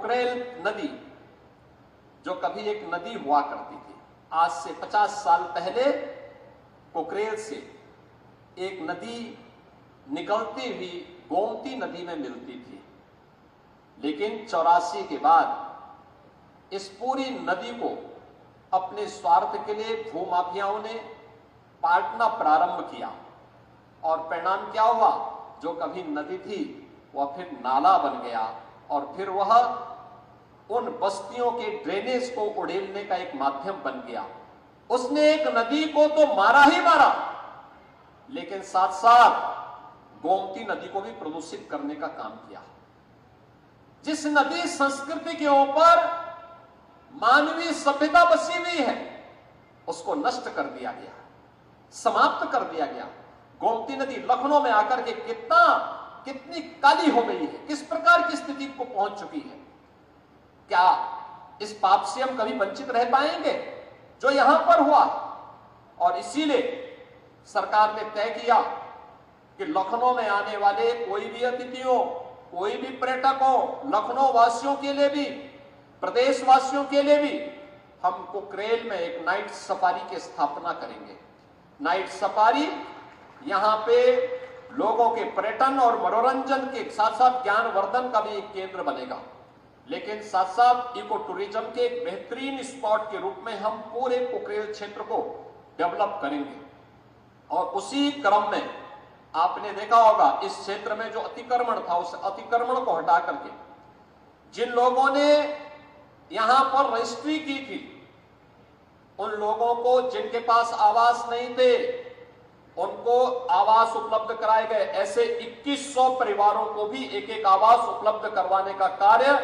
कोकरेल नदी जो कभी एक नदी हुआ करती थी, आज से 50 साल पहले कोकरेल से एक नदी निकलती हुई गोमती नदी में मिलती थी। लेकिन 84 के बाद इस पूरी नदी को अपने स्वार्थ के लिए भूमाफियाओं ने पाटना प्रारंभ किया और परिणाम क्या हुआ? जो कभी नदी थी वह फिर नाला बन गया और फिर वह उन बस्तियों के ड्रेनेज को उड़ेलने का एक माध्यम बन गया। उसने एक नदी को तो मारा ही मारा, लेकिन साथ साथ गोमती नदी को भी प्रदूषित करने का काम किया। जिस नदी संस्कृति के ऊपर मानवीय सभ्यता बसी हुई है, उसको नष्ट कर दिया गया, समाप्त कर दिया गया। गोमती नदी लखनऊ में आकर के कितनी काली हो गई है, किस प्रकार की स्थिति को पहुंच चुकी है। क्या इस पाप से हम कभी वंचित रह पाएंगे जो यहां पर हुआ? और इसीलिए सरकार ने तय किया कि लखनऊ में आने वाले कोई भी अतिथियों, कोई भी पर्यटक हो, लखनऊ वासियों के लिए भी, प्रदेश वासियों के लिए भी हम कोकरेल में एक नाइट सफारी की स्थापना करेंगे। नाइट सफारी यहां पे लोगों के पर्यटन और मनोरंजन के साथ साथ ज्ञानवर्धन का भी एक केंद्र बनेगा, लेकिन साथ साथ इको टूरिज्म के एक बेहतरीन स्पॉट के रूप में हम पूरे कोकरेल क्षेत्र को डेवलप करेंगे। और उसी क्रम में आपने देखा होगा इस क्षेत्र में जो अतिक्रमण था, उस अतिक्रमण को हटा करके जिन लोगों ने यहां पर रजिस्ट्री की थी, उन लोगों को जिनके पास आवास नहीं थे उनको आवास उपलब्ध कराए गए। ऐसे 2100 परिवारों को भी एक एक आवास उपलब्ध करवाने का कार्य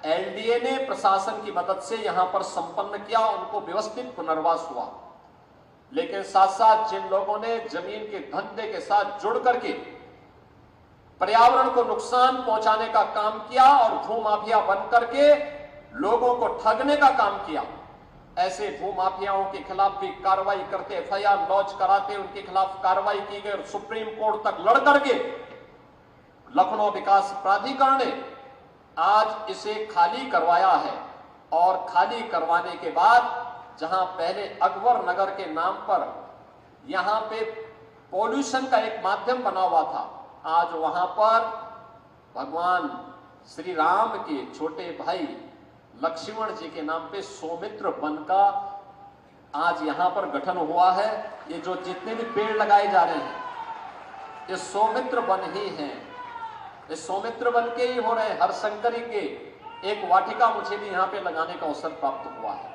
एलडीए ने प्रशासन की मदद से यहां पर संपन्न किया, उनको व्यवस्थित पुनर्वास हुआ। लेकिन साथ साथ जिन लोगों ने जमीन के धंधे के साथ जुड़ करके पर्यावरण को नुकसान पहुंचाने का काम किया और भूमाफिया बन करके लोगों को ठगने का काम किया, ऐसे भूमाफियाओं के खिलाफ भी कार्रवाई करते, एफआईआर लॉन्च कराते, उनके खिलाफ कार्रवाई की गई और सुप्रीम कोर्ट तक लड़ करके लखनऊ विकास प्राधिकरण ने आज इसे खाली करवाया है। और खाली करवाने के बाद जहां पहले अकबर नगर के नाम पर यहां पे पॉल्यूशन का एक माध्यम बना हुआ था, आज वहां पर भगवान श्री राम के छोटे भाई लक्ष्मण जी के नाम पे सौमित्र वन का आज यहां पर गठन हुआ है। ये जो जितने भी पेड़ लगाए जा रहे हैं ये सौमित्र वन ही हैं, ये सौमित्र वन के ही हो रहे हैं। हरशंकरी के एक वाटिका मुझे भी यहां पे लगाने का अवसर प्राप्त हुआ है।